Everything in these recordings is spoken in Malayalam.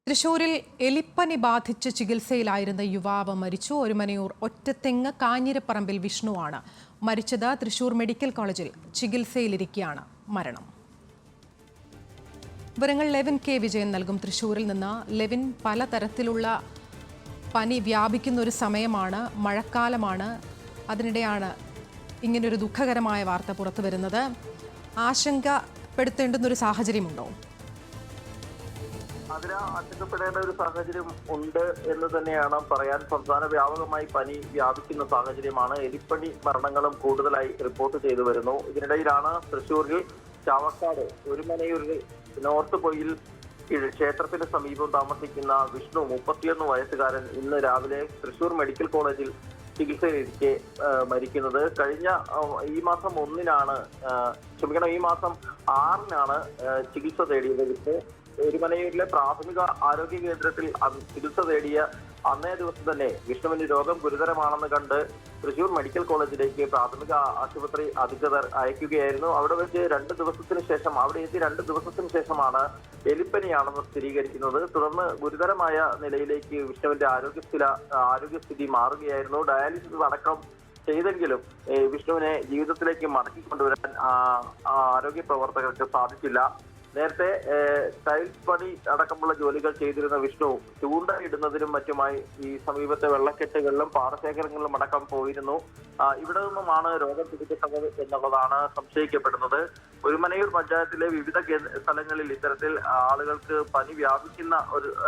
തൃശൂരിൽ എലിപ്പനി ബാധിച്ച് ചികിത്സയിലായിരുന്ന യുവാവ് മരിച്ചു. ഒരുമനയൂർ ഒറ്റത്തെങ്ങ് കാഞ്ഞിരപ്പറമ്പിൽ വിഷ്ണുവാണ് മരിച്ചത്. തൃശൂർ മെഡിക്കൽ കോളേജിൽ ചികിത്സയിലിരിക്കെയാണ് മരണം. വിവരങ്ങൾ ലെവിൻ കെ വിജയൻ നൽകും. തൃശൂരിൽ നിന്ന് ലെവിൻ, പലതരത്തിലുള്ള പനി വ്യാപിക്കുന്ന ഒരു സമയമാണ്, മഴക്കാലമാണ്. അതിനിടെയാണ് ഇങ്ങനൊരു ദുഃഖകരമായ വാർത്ത പുറത്തു വരുന്നത്. ആശങ്കപ്പെടുത്തേണ്ടുന്നൊരു സാഹചര്യമുണ്ടോ? അതിന് ആശങ്കപ്പെടേണ്ട ഒരു സാഹചര്യം ഉണ്ട് എന്ന് തന്നെയാണ് പറയാൻ. സംസ്ഥാന വ്യാപകമായി പനി വ്യാപിക്കുന്ന സാഹചര്യമാണ്. എലിപ്പനി മരണങ്ങളും കൂടുതലായി റിപ്പോർട്ട് ചെയ്തു വരുന്നു. ഇതിനിടയിലാണ് തൃശ്ശൂരിൽ ചാവക്കാട് ഒരുമനയൂരിൽ നോർത്ത് പൊയിൽ ക്ഷേത്രത്തിന് സമീപം താമസിക്കുന്ന വിഷ്ണു 31 വയസ്സുകാരൻ ഇന്ന് രാവിലെ തൃശൂർ മെഡിക്കൽ കോളേജിൽ ചികിത്സയിലിരിക്കെ മരിക്കുന്നത്. ഈ മാസം 6-നാണ് ചികിത്സ തേടിയത്. വിഷ്ണു ഒരുമനയൂരിലെ പ്രാഥമിക ആരോഗ്യ കേന്ദ്രത്തിൽ ചികിത്സ തേടിയ അന്നേ ദിവസം തന്നെ വിഷ്ണുവിന് രോഗം ഗുരുതരമാണെന്ന് കണ്ട് തൃശൂർ മെഡിക്കൽ കോളേജിലേക്ക് പ്രാഥമിക ആശുപത്രി അധികൃതർ അയക്കുകയായിരുന്നു. അവിടെ വെച്ച് 2 ദിവസത്തിന് ശേഷം അവിടെ എത്തി 2 ദിവസത്തിന് ശേഷമാണ് എലിപ്പനിയാണെന്ന് സ്ഥിരീകരിക്കുന്നത്. തുടർന്ന് ഗുരുതരമായ നിലയിലേക്ക് വിഷ്ണുവിന്റെ ആരോഗ്യസ്ഥിതി മാറുകയായിരുന്നു. ഡയാലിസിസ് അടക്കം ചെയ്തെങ്കിലും വിഷ്ണുവിനെ ജീവിതത്തിലേക്ക് മടക്കിക്കൊണ്ടുവരാൻ ആരോഗ്യ പ്രവർത്തകർക്ക് സാധിച്ചില്ല. നേരത്തെ ടൈൽസ് പണി അടക്കമുള്ള ജോലികൾ ചെയ്തിരുന്ന വിഷ്ണു ചൂണ്ടയിടുന്നതിനും മറ്റുമായി ഈ സമീപത്തെ വെള്ളക്കെട്ടുകളിലും പാടശേഖരങ്ങളിലും അടക്കം പോയിരുന്നു. ഇവിടെ നിന്നുമാണ് രോഗം പിടിപെട്ടത് എന്നുള്ളതാണ് സംശയിക്കപ്പെടുന്നത്. ഒരുമനയൂർ പഞ്ചായത്തിലെ വിവിധ സ്ഥലങ്ങളിൽ ഇത്തരത്തിൽ ആളുകൾക്ക് പനി വ്യാപിക്കുന്ന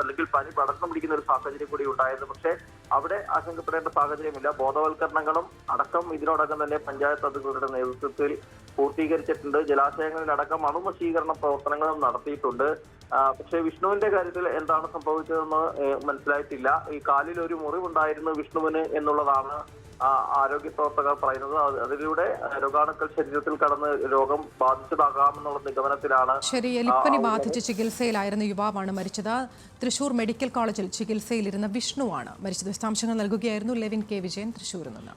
അല്ലെങ്കിൽ പനി പടർന്നു പിടിക്കുന്ന ഒരു സാഹചര്യം കൂടി ഉണ്ടായിരുന്നു. പക്ഷേ അവിടെ ആശങ്കപ്പെടേണ്ട സാഹചര്യമില്ല. ബോധവൽക്കരണങ്ങളും അടക്കം ഇതിനോടകം തന്നെ പഞ്ചായത്ത് അധികൃതരുടെ നേതൃത്വത്തിൽ പൂർത്തീകരിച്ചിട്ടുണ്ട്. ജലാശയങ്ങളിലടക്കം അണുനശീകരണ പ്രവർത്തനങ്ങളും നടത്തിയിട്ടുണ്ട്. പക്ഷേ വിഷ്ണുവിന്റെ കാര്യത്തിൽ എന്താണ് സംഭവിച്ചതെന്ന് മനസ്സിലായിട്ടില്ല. ഈ കാലിൽ ഒരു മുറിവുണ്ടായിരുന്നു വിഷ്ണുവിന് എന്നുള്ളതാണ് ആരോഗ്യ പ്രവർത്തകർ പറയുന്നത്. അതിലൂടെ രോഗാണുക്കൾ ശരീരത്തിൽ കടന്ന് രോഗം ബാധിച്ചതാകാമെന്നുള്ള നിഗമനത്തിലാണ്. ശരി, എലിപ്പനി ബാധിച്ച് ചികിത്സയിലായിരുന്ന യുവാവാണ് മരിച്ചത്. തൃശൂർ മെഡിക്കൽ കോളേജിൽ ചികിത്സയിലിരുന്ന വിഷ്ണുവാണ് മരിച്ചത്. വിശദാംശങ്ങൾ നൽകുകയായിരുന്നു ലെവിൻ കെ വിജയൻ തൃശൂരിൽ നിന്ന്.